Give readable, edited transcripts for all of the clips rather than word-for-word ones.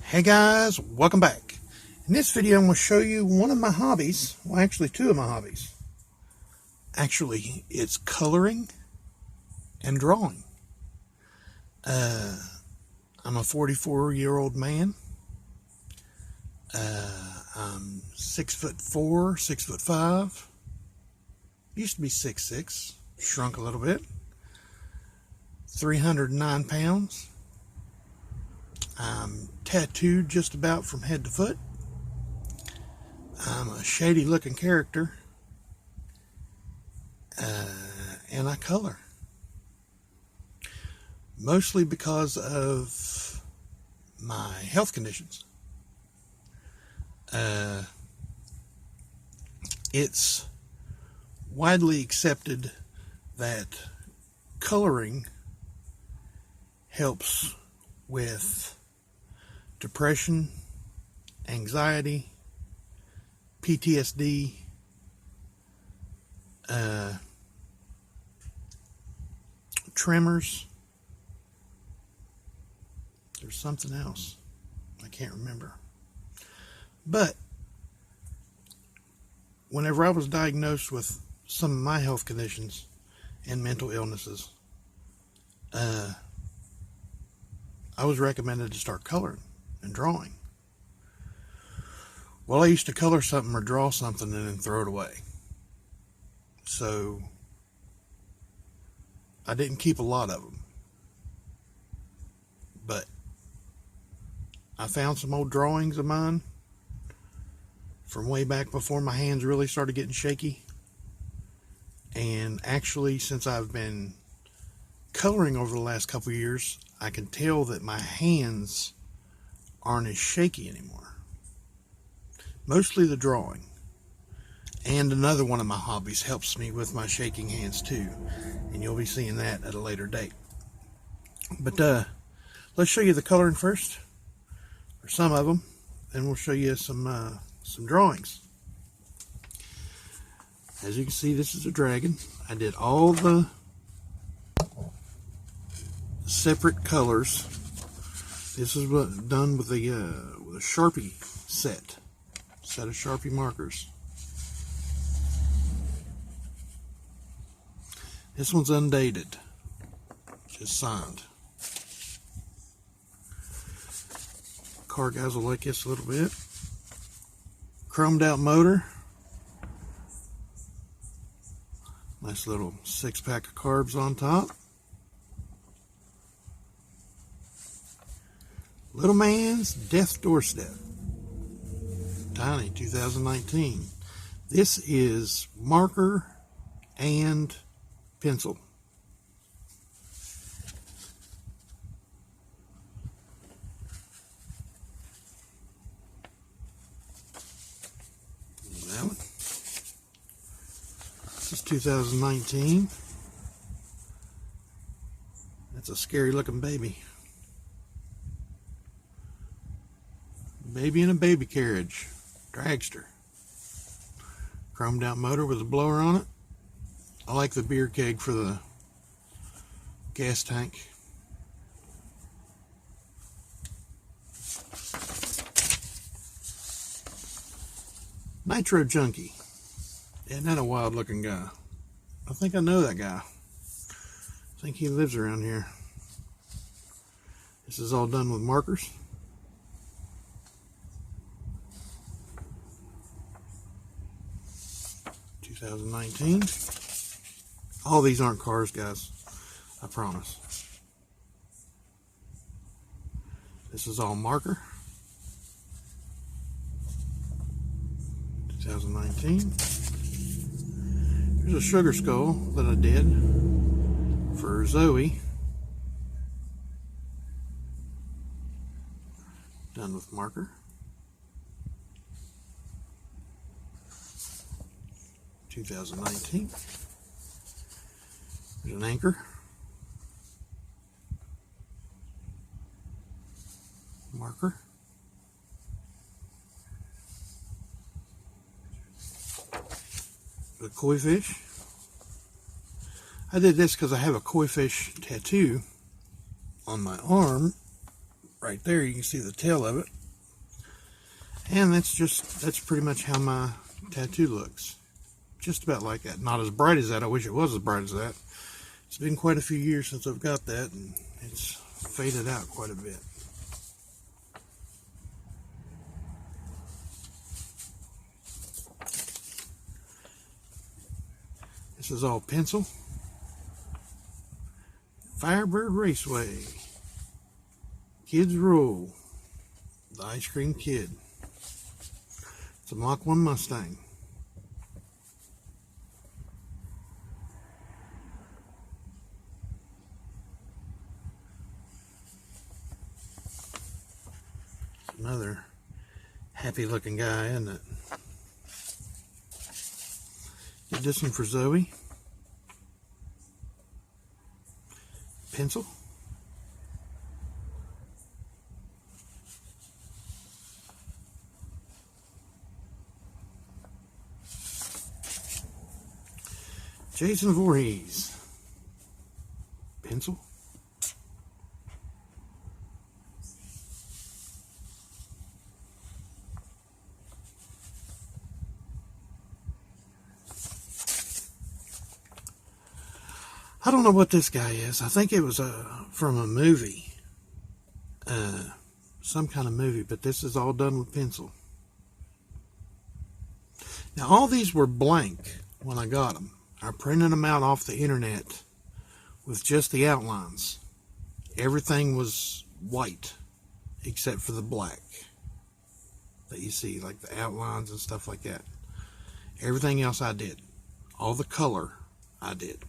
Hey guys, welcome back. In this video I'm going to show you one of my hobbies. Well, actually two of my hobbies. Actually, it's coloring and drawing. I'm a 44-year-old man. I'm 6'4", 6'5". Used to be 6'6", shrunk a little bit. 309 pounds. I'm tattooed just about from head to foot. I'm a shady looking character. And I color. Mostly because of my health conditions. It's widely accepted that coloring helps with depression, anxiety, PTSD, tremors. There's something else I can't remember. But whenever I was diagnosed with some of my health conditions and mental illnesses, I was recommended to start coloring and drawing. Well, I used to color something or draw something and then throw it away. So I didn't keep a lot of them. But I found some old drawings of mine from way back before my hands really started getting shaky. And actually, since I've been coloring over the last couple of years, I can tell that my hands aren't as shaky anymore. Mostly the drawing. And another one of my hobbies helps me with my shaking hands too. And you'll be seeing that at a later date. But let's show you the coloring first. Or some of them. Then we'll show you some drawings. As you can see, this is a dragon. I did all the separate colors. This is done with a Sharpie set of Sharpie markers. This one's undated, just signed. Car guys will like this a little bit. Chromed out motor. Nice little 6-pack of carbs on top. Little Man's Death Doorstep. Tiny, 2019. This is marker and pencil. That one. This is 2019. That's a scary looking baby. Baby in a baby carriage. Dragster. Chromed out motor with a blower on it. I like the beer keg for the gas tank. Nitro Junkie. Isn't that a wild looking guy? I think I know that guy. I think he lives around here. This is all done with markers. $2019. All these aren't cars, guys. I promise. This is all marker. 2019. Here's a sugar skull that I did for Zoey. Done with marker. 2019. There's an anchor. Marker. The koi fish. I did this because I have a koi fish tattoo on my arm right there. You can see the tail of it. And that's pretty much how my tattoo looks. Just about like that. Not as bright as that. I wish it was as bright as that. It's been quite a few years since I've got that, and it's faded out quite a bit. This is all pencil. Firebird Raceway. Kids Roll. The Ice Cream Kid. It's a Mach 1 Mustang. It's another happy looking guy, isn't it? Did this one for Zoey. Pencil. Jason Voorhees. Pencil. I don't know what this guy is. I think it was from a movie. Some kind of movie, but this is all done with pencil. Now, all these were blank when I got them. I printed them out off the internet with just the outlines. Everything was white except for the black that you see, like the outlines and stuff like that. Everything else I did. All the color I did.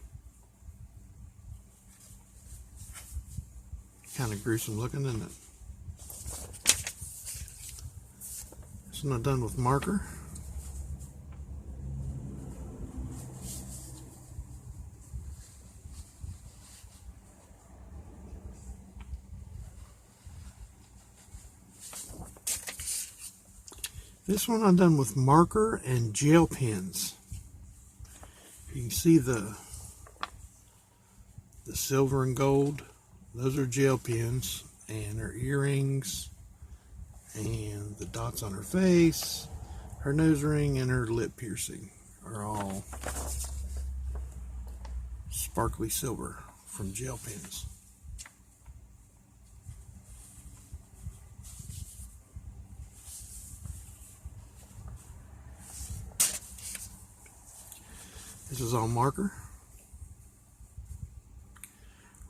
Kind of gruesome looking, isn't it? This one I've done with marker. This one I've done with marker and gel pens. You can see the silver and gold. Those are gel pens, and her earrings, and the dots on her face, her nose ring, and her lip piercing are all sparkly silver from gel pens. This is all marker.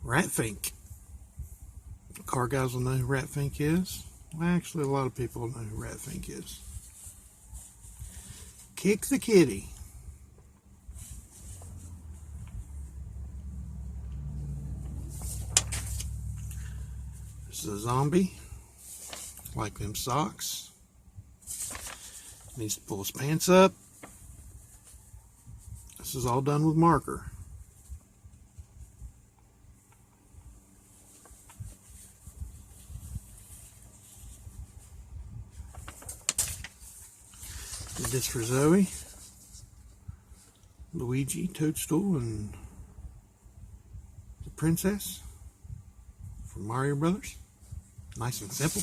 Ratfink. Car guys will know who Ratfink is. Well, actually, a lot of people know who Ratfink is. Kick the Kitty. This is a zombie. Like them socks. Needs to pull his pants up. This is all done with marker. Did this for Zoey, Luigi, Toadstool, and the Princess from Mario Brothers. Nice and simple.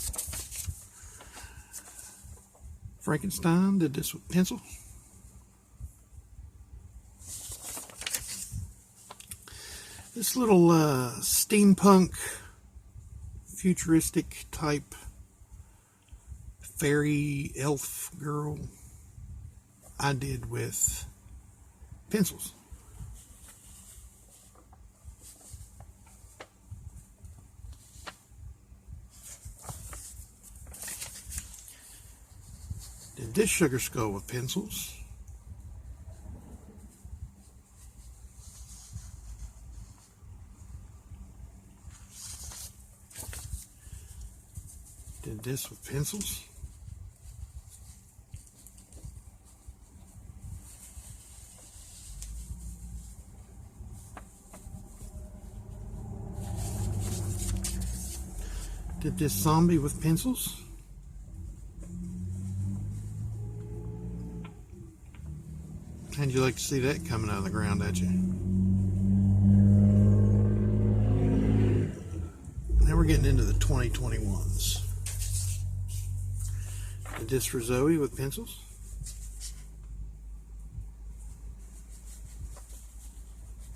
Frankenstein did this with pencil. This little steampunk, futuristic type fairy elf girl I did with pencils. Did this sugar skull with pencils. Did this with pencils. Did this zombie with pencils. How'd you like to see that coming out of the ground at you? Now we're we're getting into the 2021s. Did this for Zoey with pencils.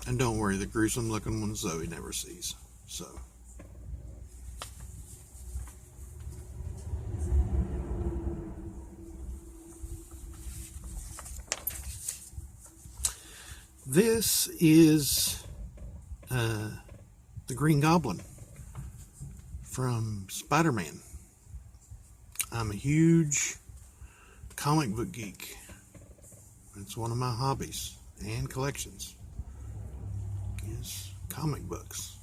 And don't worry, the gruesome looking one Zoey never sees. So. This is the Green Goblin from Spider-Man. I'm a huge comic book geek. It's one of my hobbies and collections is comic books.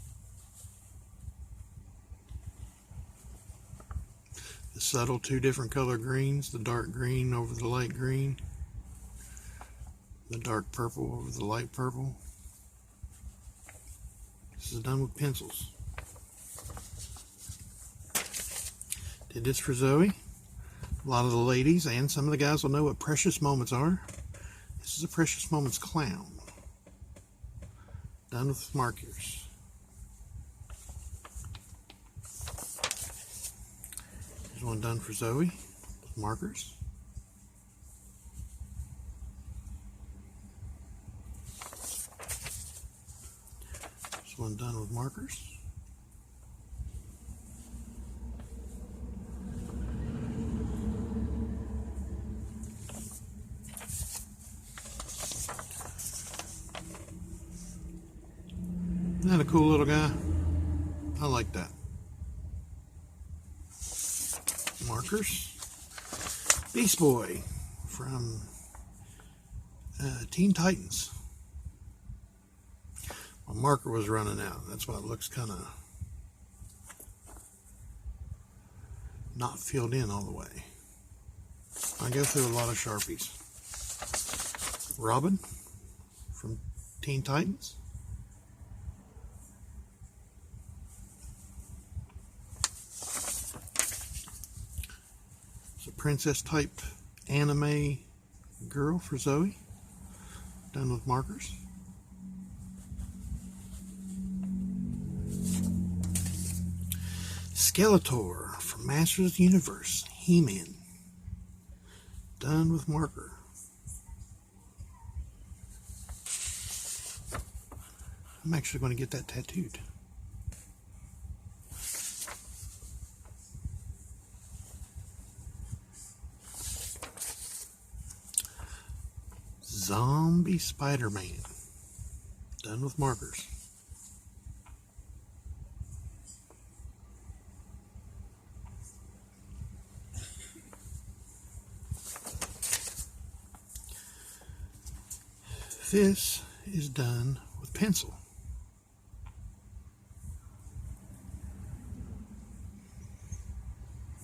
The subtle two different color greens, the dark green over the light green, the dark purple over the light purple. This is done with pencils. Did this for Zoey. A lot of the ladies and some of the guys will know what Precious Moments are. This is a Precious Moments clown. Done with markers. Here's one done for Zoey with markers. This one done with markers. Isn't that a cool little guy? I like that. Markers. Beast Boy from Teen Titans. My marker was running out. That's why it looks kind of not filled in all the way. I go through a lot of Sharpies. Robin from Teen Titans. It's a princess type anime girl for Zoey. Done with markers. Skeletor from Masters of the Universe, He-Man. Done with marker. I'm actually going to get that tattooed. Zombie Spider-Man. Done with markers. This is done with pencil.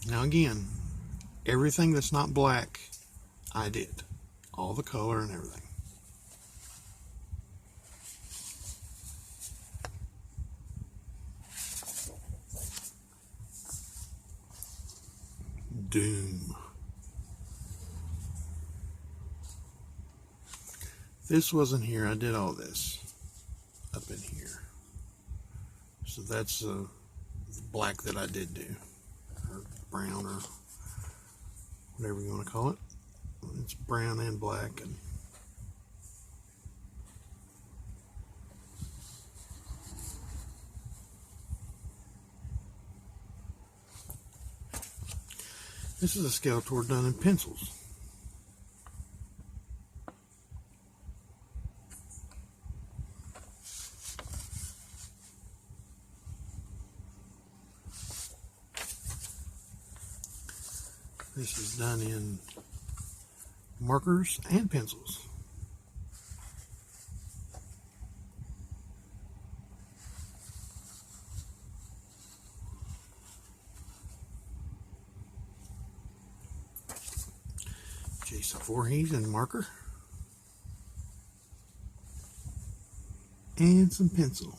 Now again, everything that's not black, I did. All the color and everything. Doom. This wasn't here. I did all this up in here. So that's the black that I did do. Or brown or whatever you want to call it. It's brown and black. And this is a Skeletor done in pencils. This is done in markers and pencils. Jason Voorhees and marker. And some pencil.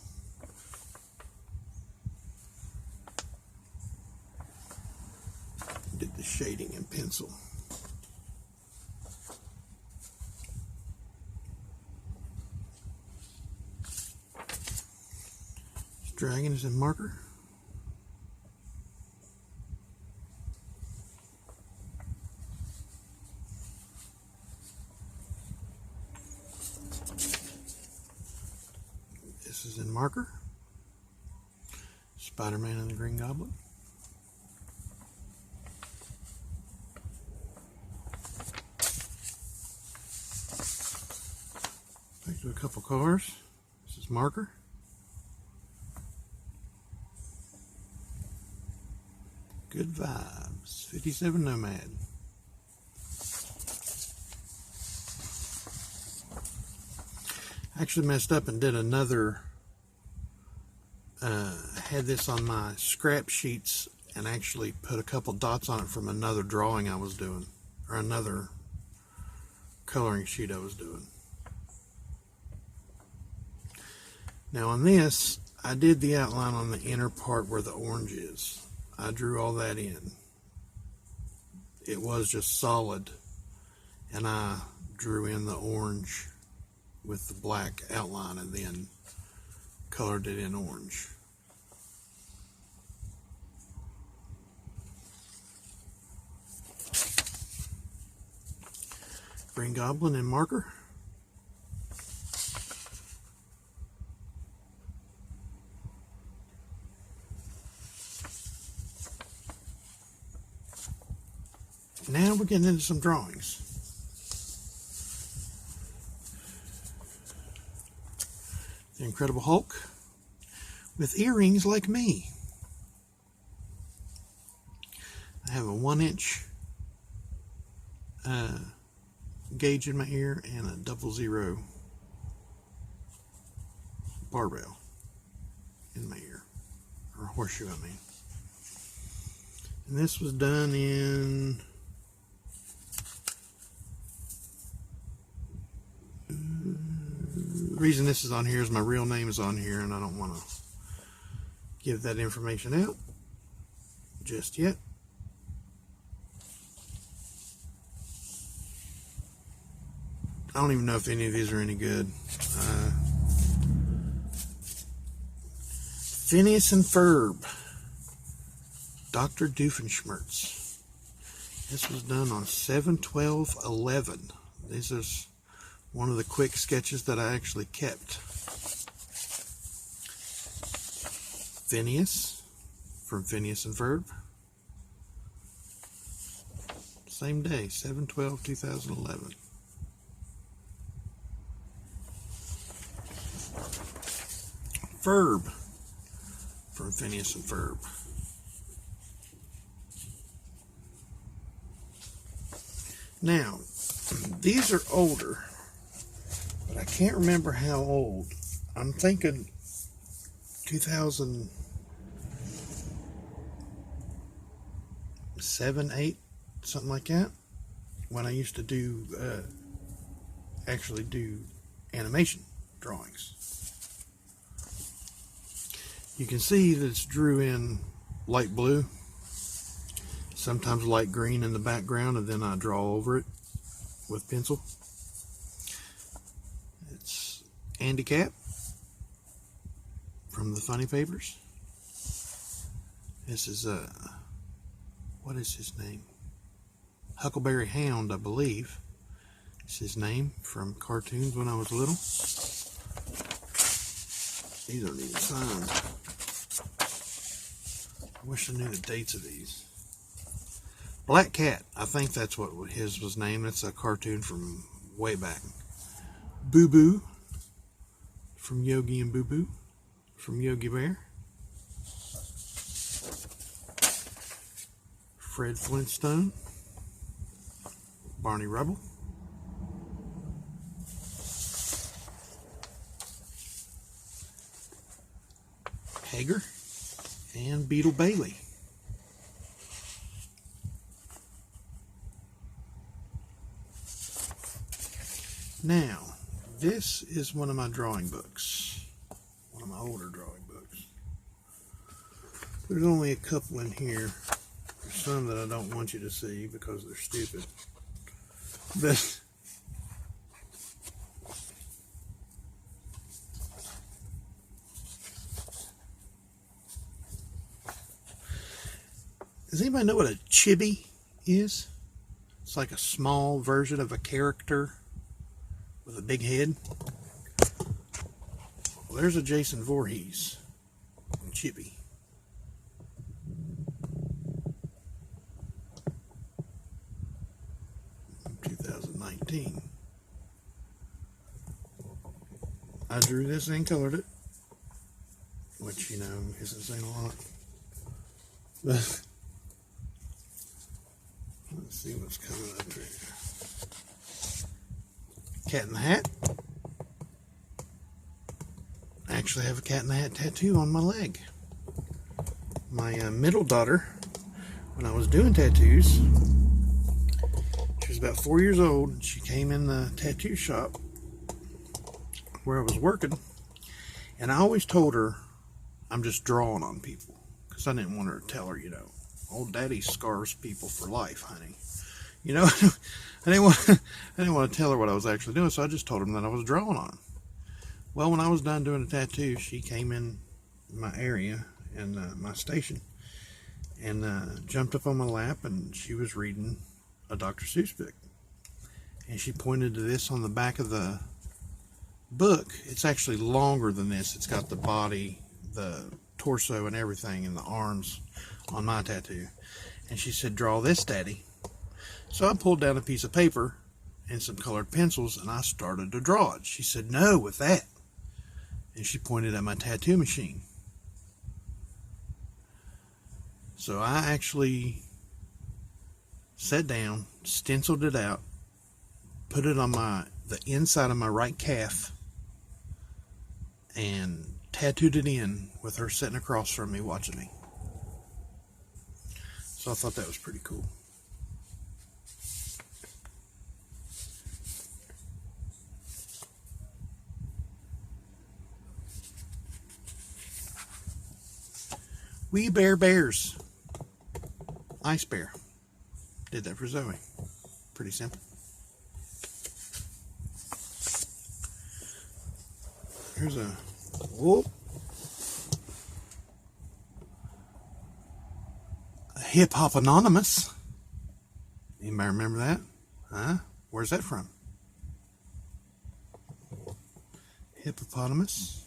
Did the shading in pencil. Dragon is in marker. This is in marker. Spider-Man and the Green Goblin. Back to a couple cars. This is marker. Good Vibes. 57 Nomad. I actually messed up and did another, had this on my scrap sheets and actually put a couple dots on it from another drawing I was doing, or another coloring sheet I was doing. Now on this, I did the outline on the inner part where the orange is. I drew all that in. It was just solid, and I drew in the orange with the black outline and then colored it in orange. Green Goblin in marker. Now we're getting into some drawings. The Incredible Hulk with earrings like me. I have a 1-inch gauge in my ear and a 00 barbell in my ear, or horseshoe, I mean. And this was done in the reason this is on here is my real name is on here, and I don't want to give that information out just yet. I don't even know if any of these are any good. Phineas and Ferb, Dr. Doofenshmirtz. This was done on 7/12/11. This is one of the quick sketches that I actually kept. Phineas from Phineas and Ferb. Same day, 7/12/2011. Ferb from Phineas and Ferb. Now, these are older, but I can't remember how old. I'm thinking 2007, 8, something like that, when I used to do, actually do animation drawings. You can see that it's drew in light blue, sometimes light green in the background, and then I draw over it with pencil. It's Andy Cap from the Funny Papers. This is what is his name? Huckleberry Hound, I believe. It's his name from cartoons when I was little. These aren't even signed. I wish I knew the dates of these. Black Cat, I think that's what his was named. It's a cartoon from way back. Boo Boo from Yogi and Boo Boo from Yogi Bear. Fred Flintstone, Barney Rubble. Hager and Beetle Bailey. Now, this is one of my drawing books, one of my older drawing books. There's only a couple in here. There's some that I don't want you to see because they're stupid. But does anybody know what a chibi is? It's like a small version of a character with a big head. Well, there's a Jason Voorhees chibi. In 2019. I drew this and colored it, which, you know, isn't saying a lot. But let's see what's coming up here. Cat in the Hat. I actually have a Cat in the Hat tattoo on my leg. My middle daughter, when I was doing tattoos, she was about 4 years old, and she came in the tattoo shop where I was working, and I always told her I'm just drawing on people, because I didn't want her to tell her, you know, old daddy scars people for life, honey. You know, I didn't want to tell her what I was actually doing, so I just told her that I was drawing on them. Well, when I was done doing a tattoo, she came in my area and my station and jumped up on my lap, and she was reading a Dr. Seuss book. And she pointed to this on the back of the book. It's actually longer than this. It's got the body, the torso, and everything, and the arms on my tattoo. And she said, "Draw this, Daddy." So I pulled down a piece of paper and some colored pencils, and I started to draw it. She said, "No, with that." And she pointed at my tattoo machine. So I actually sat down, stenciled it out, put it on the inside of my right calf, and tattooed it in with her sitting across from me watching me. So I thought that was pretty cool. We Bear Bears. Ice Bear. Did that for Zoey. Pretty simple. Here's a Hip Hop Anonymous. Anybody remember that? Huh? Where's that from? Hippopotamus.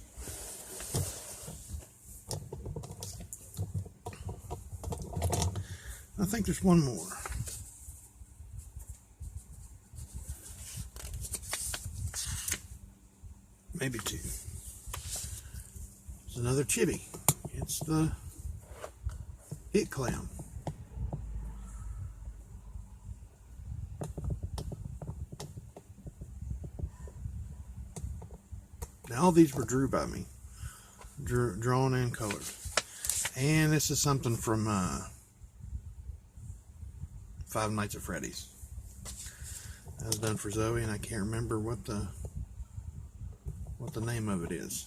I think there's one more. Maybe two. It's another chibi. It's the Hit Clown. Now all these were drew by me. Drawn and colored. And this is something from Five Nights at Freddy's. That was done for Zoey, and I can't remember what the name of it is.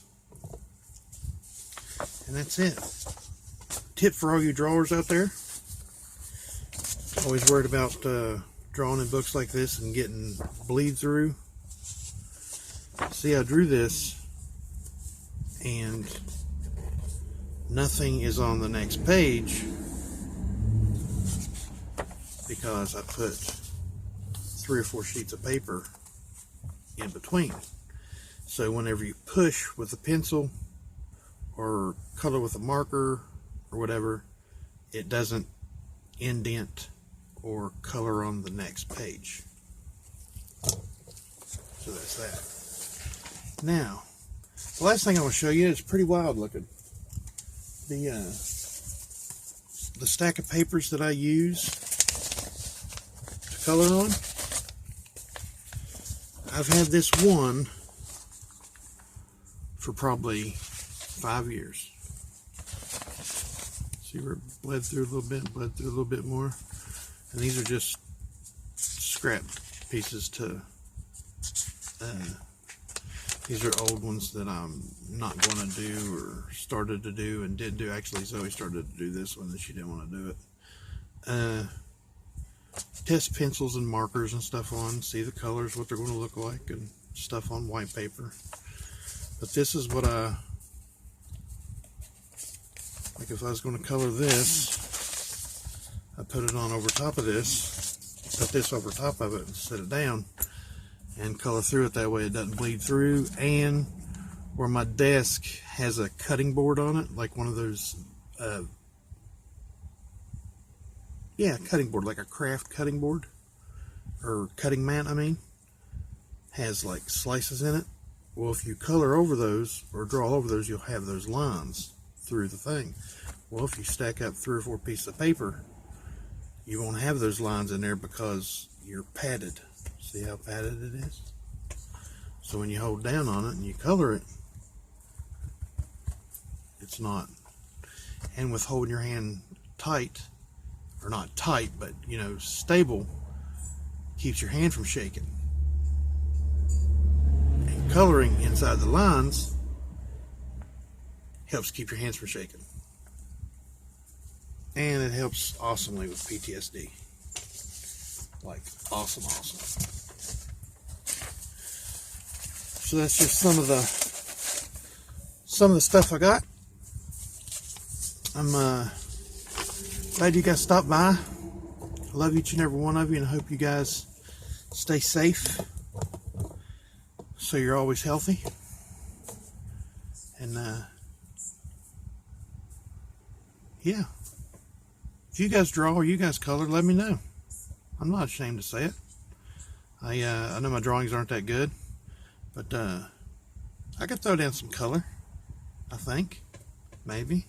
And that's it. Tip for all you drawers out there. Always worried about drawing in books like this and getting bleed through. See, I drew this and nothing is on the next page because I put 3 or 4 sheets of paper in between. So whenever you push with a pencil or color with a marker or whatever, it doesn't indent or color on the next page. So that's that. Now, the last thing I want to show you is pretty wild looking. The stack of papers that I use to color on. I've had this one for probably 5 years. See where it bled through a little bit, bled through a little bit more. And these are just scrap pieces to, these are old ones that I'm not going to do or started to do and did do. Actually, Zoey started to do this one and she didn't want to do it. Test pencils and markers and stuff on, see the colors, what they're going to look like, and stuff on white paper. But this is what like if I was going to color this, I put it on over top of this, put this over top of it and set it down and color through it. That way it doesn't bleed through, and where my desk has a cutting board on it, like one of those, cutting board, like a craft cutting board, or cutting mat, I mean, has like slices in it. Well, if you color over those, or draw over those, you'll have those lines through the thing. Well, if you stack up 3 or 4 pieces of paper, you won't have those lines in there because you're padded. See how padded it is? So when you hold down on it and you color it, it's not. And with holding your hand tight, or not tight, but you know, stable, keeps your hand from shaking. And coloring inside the lines helps keep your hands from shaking. And it helps awesomely with PTSD. Like, awesome. So that's just some of the stuff I got. I'm glad you guys stopped by. I love each and every one of you, and I hope you guys stay safe so you're always healthy. And yeah, if you guys draw or you guys color, let me know. I'm not ashamed to say it. I know my drawings aren't that good, but I could throw down some color, I think. Maybe.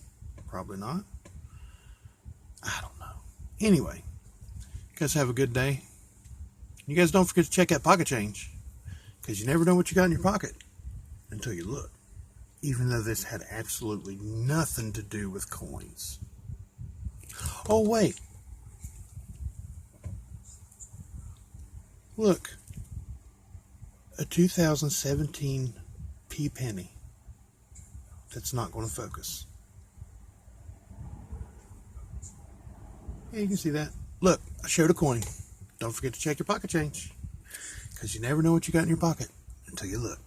Probably not. I don't know. Anyway, you guys have a good day. You guys don't forget to check that pocket change, because you never know what you got in your pocket until you look. Even though this had absolutely nothing to do with coins. Oh, wait. Look. A 2017 p penny. That's not going to focus. Yeah, you can see that. Look, I showed a coin. Don't forget to check your pocket change, because you never know what you got in your pocket until you look.